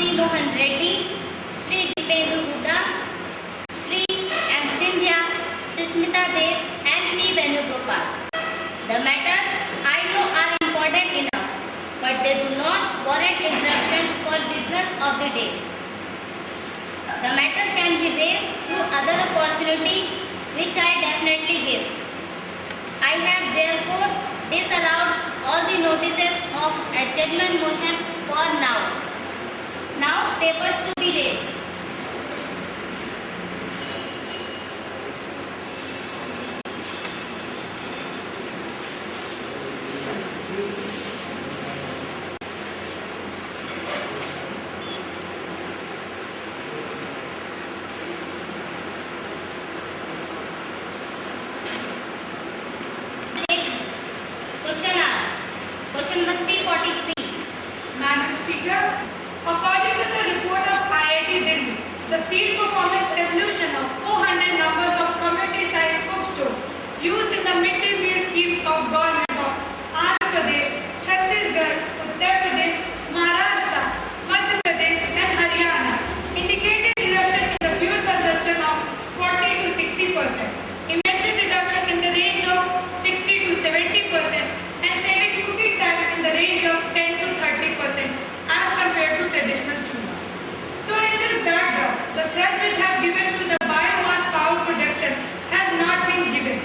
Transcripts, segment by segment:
Sri Mohan Reddy, Sri Dipendra Huda, Sri M. Sindhya, Sushmita Dev, and P. Venugopal. The matters I know are important enough, but they do not warrant interruption for business of the day. The matter can be raised through other opportunities, which I definitely give. I have therefore disallowed all the notices of adjournment motion for now. Now papers to be raised. Question number 343. Madam Speaker, according to the report of IIT Delhi, the field performance evolution of 400 numbers of community-sized bookstores used in the midday meal schemes of government of Andhra Pradesh, Chhattisgarh, Uttar Pradesh, Maharashtra, Madhya Pradesh, and Haryana indicated reduction in the fuel consumption of 40 to 60%, emission reduction in the range of 60 to 70%, and saving cooking time in the range of 10 to 30% as compared to traditional chulha. So in this background, the thrust which have given to the biomass power production has not been given.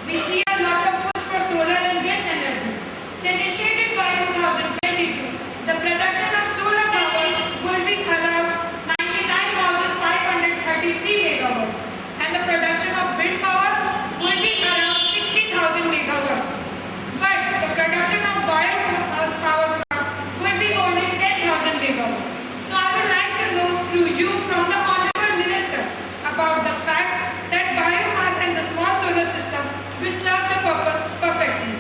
We see a lot of push for solar and wind energy. Initiated by 2022, the production of solar power will be around 99,533 megawatts, and the production of wind power will be around 60,000 megawatts. But the production of biomass power will be only 10,000 megawatts. So I would like to know through you from the Honorable Minister about the fact that biomass and the small solar system will serve the purpose perfectly.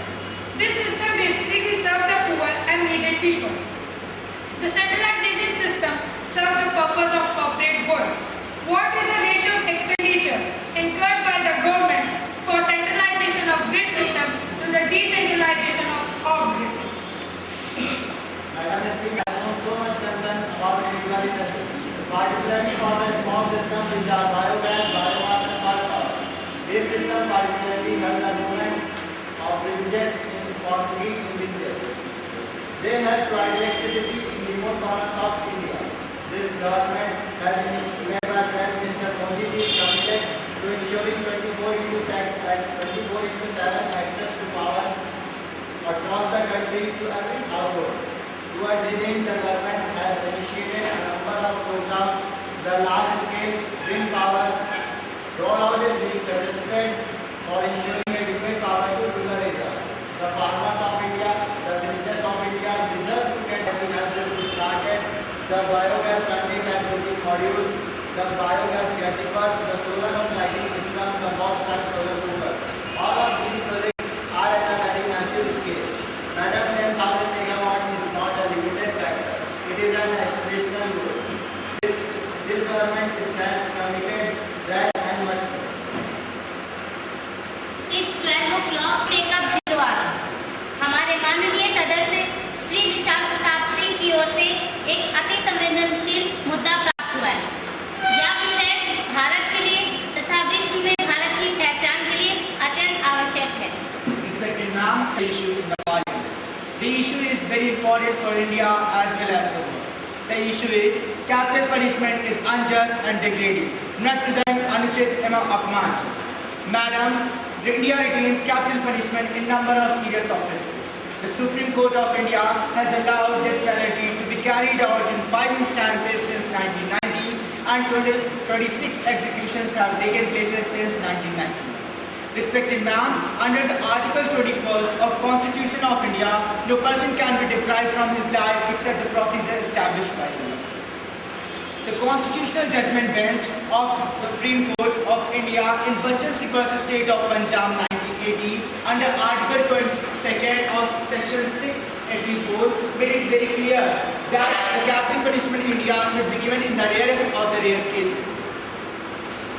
This system basically serves the poor and needed people. The centralization system serves the purpose of corporate good. What is the ratio of expenditure incurred by the government for centralization of grid system to the decentralization of all grids? Madam Speaker, I have so much concern about centralization, particularly for the small systems which are biogas, biomass and biopower. This system particularly helps the movement of villages for green villages. They help provide electricity in remote corners of India. This government has been led by Prime Minister Modi ji committed to ensuring 24/7 access to power across the country to every household. Towards this end, the government has initiated a number of programs. The large-scale wind power rollout is being suggested for ensuring adequate power to rural areas. The farmers of India, the villages of India deserve to get the energy started. The biogas planting and cooking modules, the biogas gasifiers, the solar and lighting system, the box and solar cooker. All of these projects are at a very massive scale. Madam, 10,000 megawatts is not a limited factor. It is an aspirational goal. This government stands committed that and much more. It's 12 o'clock. Take up 0 hour. हमारे माननीय सदस्य श्री विशाल प्रताप सिंह की ओर से एक अति संवेदनशील मुद्दा प्राप्त हुआ है। यह विषय भारत के लिए तथा विश्व में भारत की पहचान के लिए अत्यंत आवश्यक है। Respected ma'am, the issue in the parliament. The issue is very important for India as well as the world. The issue is capital punishment is unjust and degrading. Represent Anuchit Apman. Madam, India retains capital punishment in number of serious offences. The Supreme Court of India has allowed death penalty to be carried out in 5 instances since 1990 and 26 executions have taken place since 1990. Respected ma'am, under the Article 21st of Constitution of India, no person can be deprived from his life except the procedure established by law. The Constitutional Judgment Bench of the Supreme Court of India in Bachchan Singh versus State of Punjab 1980 under Article 22nd of Section 684 made it very clear that the capital punishment in India should be given in the rarest of the rare cases.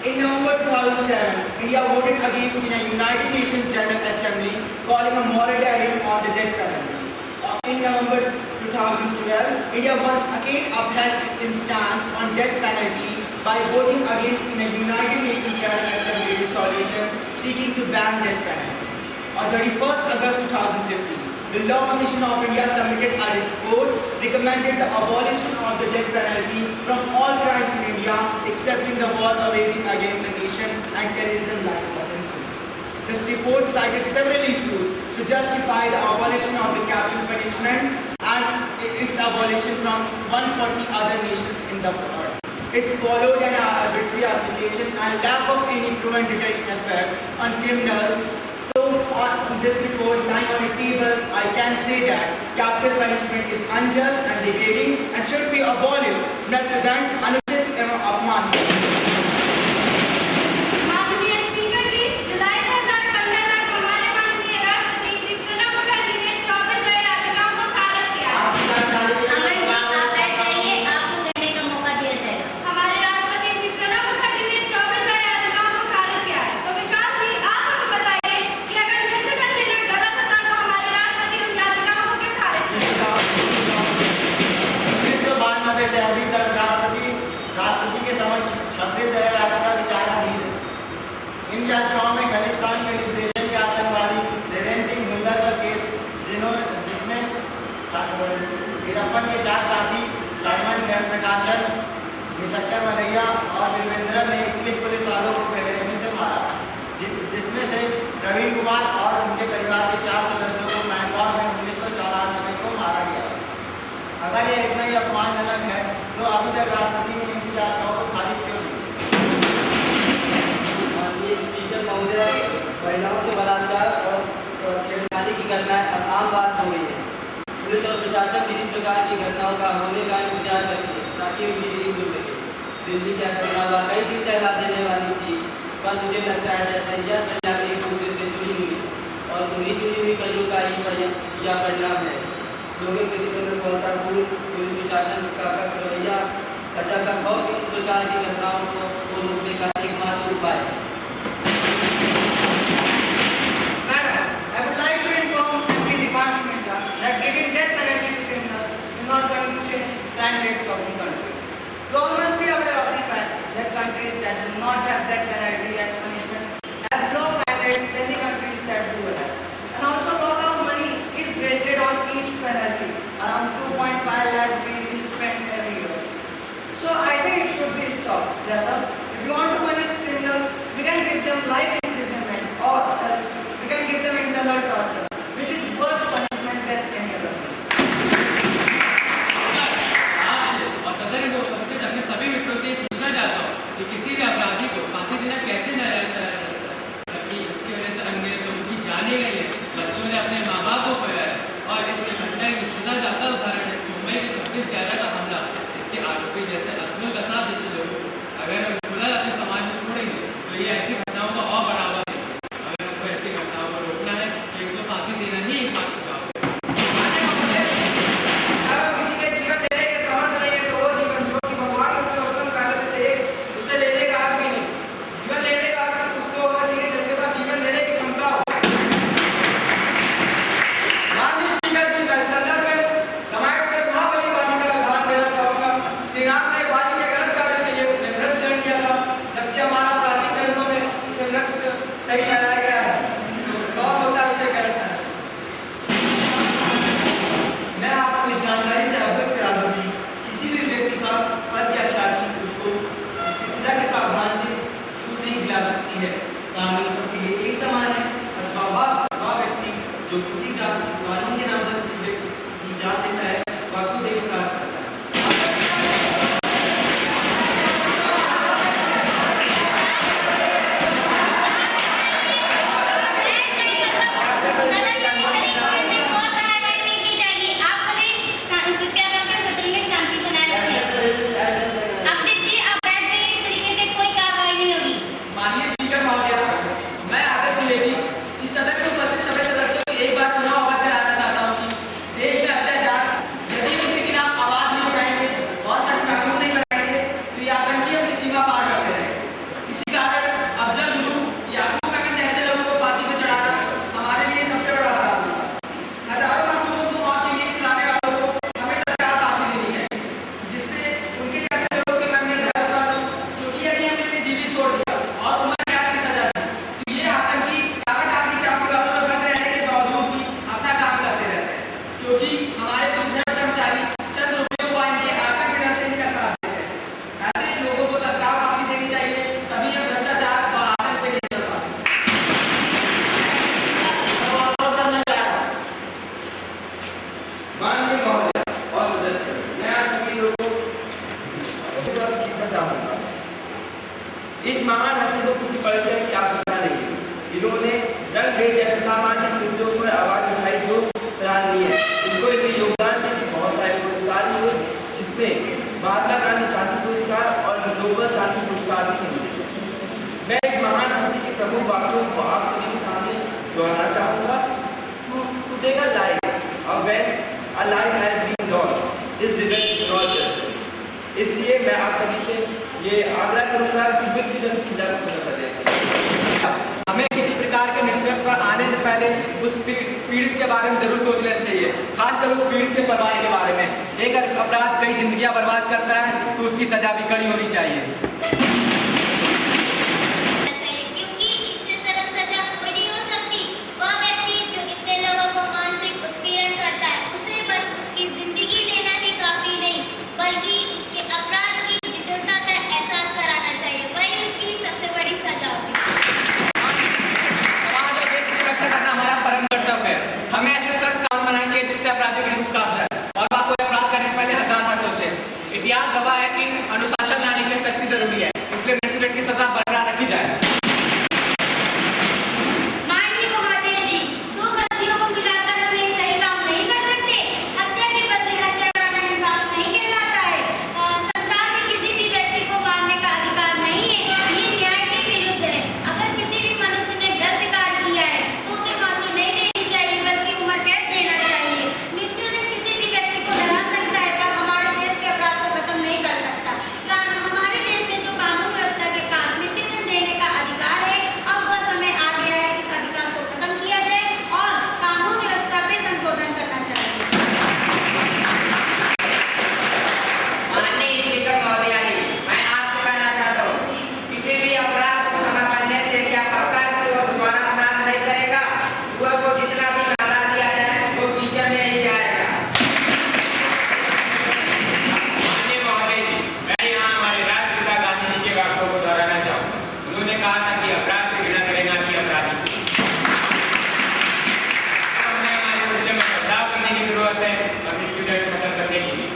In November 2007, India voted against in a United Nations General Assembly calling a moratorium on the death penalty. In November 2012, India once again upheld its stance on death penalty by voting against in a United Nations General Assembly resolution seeking to ban death penalty. On 31st August 2015, the Law Commission of India submitted a report recommended the abolition of the death penalty from all crimes in India excepting the wars waging against the nation and terrorism-like offences. This report cited several issues to justify the abolition of the capital punishment and its abolition from 140 other nations in the world. It followed an arbitrary application and lack of any proven deterrent effects on criminals. So, on this report lying on the table, I can say that capital punishment is unjust and degrading and should be abolished. Represent अनुचित एवं अपमानजनक। माननीय speaker जी, जुलाई 2015 तक हमारे माननीय राष्ट्रपति श्री प्रणब मुखर्जी ने 24 गैर याचिकाओं को खारिज किया। अमन जी, आप बैठ जाइए, आपको कहने का मौका दिया जाएगा। हमारे राष्ट्रपति श्री प्रणब मुखर्जी ने 24 गैर याचिकाओं को खारिज किया है। तो विशाल जी, आप हमें बताइए कि अगर संविधान ने गलत था तो हमारे राष्ट्रपति उन याचिकाओं को क्यों खारिज किया? 1992 से अभी तक राष्ट्रपति के समक्ष 36 दया याचिका विचाराधीन है। इन याचिकाओं में खालिस्तान के लिबरेशन के आतंकवादी देवेंद्र सिंह भुल्लर का केस जिसमें वीरप्पन के 4 साथी लाइमन प्रकाशन, निशक्कर मलैया और देवेंद्र ने 21 पुलिस वालों को बेरहमी से मारा, जिसमें से प्रवीण कुमार और उनके परिवार के 4 सदस्यों को मैनगौर में 1994 को मारा गया। अगर ये इतना ही अपमानजनक है तो अभी तक राष्ट्रपति ने इनकी याचिकाओं को खारिज क्यों नहीं? माननीय स्पीकर महोदय, महिलाओं से बलात्कार और छेड़खानी की घटनाएं अब आम बात हो गई है। पुलिस और प्रशासन किसी प्रकार की घटनाओं का होने का इंतजार करती है ताकि उनकी नींद दूर लगे। दिल्ली की घटना वाकई दिल दहला देने वाली थी, पर मुझे लगता है जैसे यह पंजाब एक दूसरे से जुड़ी हुई और उन्हीं जुड़ी हुई कड़ियों का ही परिणाम है। लोगों के जीवन में बहुतापूर्ण पुलिस प्रशासन का रवैया सजा का बहुत इस प्रकार की घटनाओं को रोकने का एकमात्र उपाय है। I would like to inform the department that giving death penalty to criminals is not going to change standards of the country. You all must be aware of the fact that countries that do not have death penalty as punishment have low standards than the countries that do have. And also, a lot of money is wasted on each penalty. Around 2.5 lakh being spent every year. So I think it should be stopped. Rather, if you want to punish criminals, we can give them life imprisonment, or else we can give them internal torture, which is worse punishment than any other. आपसे और सदर को उपस्थित अपने सभी मित्रों से पूछना चाहता हूँ कि किसी भी अपराधी को फांसी देना कैसे नाजायज ठहरा जाता है, जबकि इसकी वजह से अन्य लोगों की जाने गई है, बच्चों ने अपने माँ बाप को खोया है। और इसके घटना एक खुदा जाता उदाहरण है मुंबई के 26/11 का हमला। इसके आरोपी जैसे अजमल कसाब जैसे लोग अगर वे खुला अपने समाज में छोड़ेंगे तो ये ऐसी घटनाओं का और बड़ा महान हस्ती को किसी परिचय की आवश्यकता नहीं है। इन्होंने रंग भेद जैसे सामाजिक मुद्दों पर आवाज उठाई जो सराहनीय है। इनको इनके योगदान से बहुत सारे पुरस्कार मिले, जिसमें महात्मा गांधी शांति पुरस्कार और ग्लोबल शांति पुरस्कार भी मिले। मैं इस महान हस्ती के प्रमुख वाक्यों को आप सभी के सामने दोहराना चाहूँगा। Today a life, when a life has been lost, is revenge not justice. इसलिए मैं आप सभी से ये आग्रह करूँगा कि व्यक्तिगत चिंता को कर दें। हमें किसी प्रकार के निष्कर्ष पर आने से पहले उस पीड़ित के बारे में जरूर सोच लेना चाहिए, खासकर उस पीड़ित के परिवार के बारे में। एक अपराध कई जिंदगियां बर्बाद करता है तो उसकी सजा भी कड़ी होनी चाहिए। क्योंकि इससे सरल सजा कोई नहीं हो सकती। वह व्यक्ति जो इतने लोगों को मानसिक उत्पीड़न करता है, उसे बस उसकी जिंदगी लेना ही काफी नहीं, बल्कि उसके अपराध की जटिलता का एहसास कराना चाहिए। वही उसकी सबसे बड़ी सजा होगी। समाज और देश की रक्षा करना हमारा परम कर्तव्य है। हमें ऐसे सख्त कानून बनाने चाहिए जिससे अपराधी की रूप काट जाए और वह कोई अपराध करने से पहले 1000 बार सोचे। इतिहास गवाह है कि अनुशासन लाने के लिए सख्ती जरूरी है, इसलिए मृत्यु की सजा बरकरार रखी जाए। माननीय महोदय जी, दो बच्चियों को मिलाकर हम एक सही काम नहीं कर सकते। हत्या के बदले हत्या करना इंसाफ नहीं कहलाता है। संसार में किसी भी व्यक्ति को मारने का अधिकार नहीं है, ये न्याय के विरुद्ध है। अगर किसी भी मनुष्य ने गलत कार्य किया है तो उसे फांसी नहीं देनी चाहिए, बल्कि उम्र कैद देना चाहिए। मृत्यु से किसी भी व्यक्ति को डरा सकता है पर हमारे देश के अपराध को खत्म नहीं कर सकता। हमारे देश में जो कानून व्यवस्था के पास मृत्युदंड देने का अधिकार है, अब वह समय आ गया है कि इस अधिकार को खत्म किया जाए और कानून व्यवस्था पे संशोधन करना चाहिए। माननीय स्पीकर महोदय जी, मैं आपसे कहना चाहता हूँ, किसी भी अपराध को क्षमा करने से क्या पक्का है कि वो दोबारा अपराध नहीं करेगा? वह को जितना भी मारा दिया जाए वो पीछे में ही जाएगा। माननीय महोदय जी, मैं यहाँ हमारे राष्ट्रपिता गांधी जी के वाक्यों को दोहराना चाहूँगा। उन्होंने कहा था कि अपराध से घृणा करेगा कि अपराधी से। हमें हमारे सिस्टम में बदलाव करने की जरूरत है और मृत्युदंड खत्म करने की भी।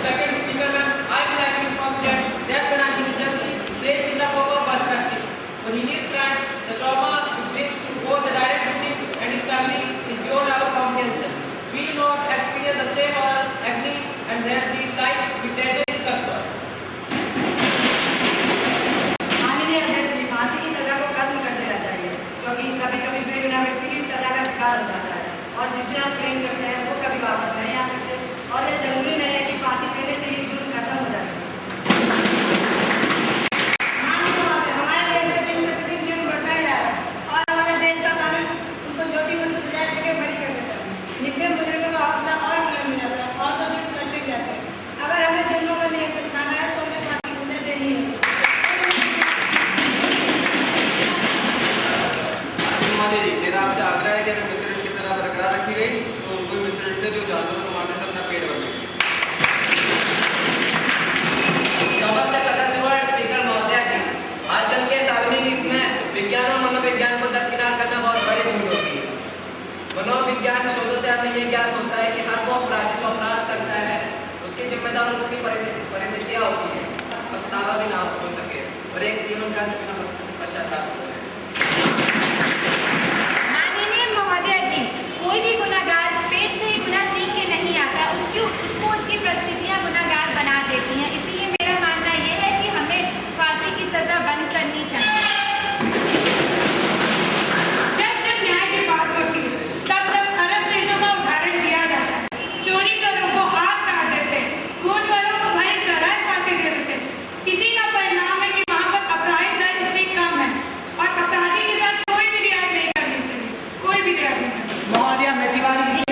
Second speaker, I would like to inform that death penalty is justice based in the proper perspective. For in his crime, the trauma it brings to both the direct victim and his family is beyond our comprehension. We do not experience the same horror, agony, and death these life with their custom. माननीय अध्यक्ष जी, फांसी की सजा को खत्म कर देना चाहिए, क्योंकि कभी-कभी बेगुनाह व्यक्ति भी सजा का शिकार हो जाता है और जिसे हम प्रेम करते हैं वो कभी वापस नहीं आ सकते और यह जरूरी नहीं है कि फांसी देने से ही जुर्म खत्म हो जाए। माननीय महोदय, हमारे देश में दिन प्रतिदिन जुर्म बढ़ता ही जा रहा है और हमारे देश का कानून उनको छोटी मोटी सजा देके बरी कर देता है। नित्य मुजरिमों का हौसला और बुलंद हो जाता है और तो जुर्म करते ही जाते हैं। अगर हमें जुर्मों पर नियंत्रण करना है तो हमें फांसी की सजा देनी है। महोदय जी, मेरा आपसे आग्रह है कि अगर मृत्युदंड की सजा बरकरार रखी गई तो कोई मृत्युदंड जो जानवरों को मारने से अपना पेट भर लेंगे। सभा के सदस्य स्पीकर महोदय जी, आजकल के आधुनिक युग में विज्ञान और मनोविज्ञान को दरकिनार करना बहुत बड़ी भूल होती है। मनोविज्ञान शोधों से हमें ये ज्ञात होता है कि हर वो अपराधी जो अपराध करता है उसकी जिम्मेदार उसकी परिस्थितियाँ होती है, पछतावा भी ना हो सके और एक जीवन का पश्चाताप हो। माननीय महोदय जी, कोई भी गुनाहगार पेट से ही गुनाह सीख के नहीं आता, उसको उसकी परिस्थितियां गुनाहगार बना देती हैं। इसीलिए मेरा मानना यह है कि हमें फांसी की सजा बंद करनी चाहिए। जब जब न्याय की बात होती है तब तब अरब देशों का उदाहरण दिया जाता है। चोरी करो को हाथ काट देते, खून करो को भरी चढ़ाई फांसी दे देते। इसी का परिणाम है कि वहाँ पर अपराधी दर इतनी कम है और अपराधी के साथ कोई भी रियायत नहीं करनी चाहिए, कोई भी रियायत नहीं करनी। महोदय, मैं तिवारी जी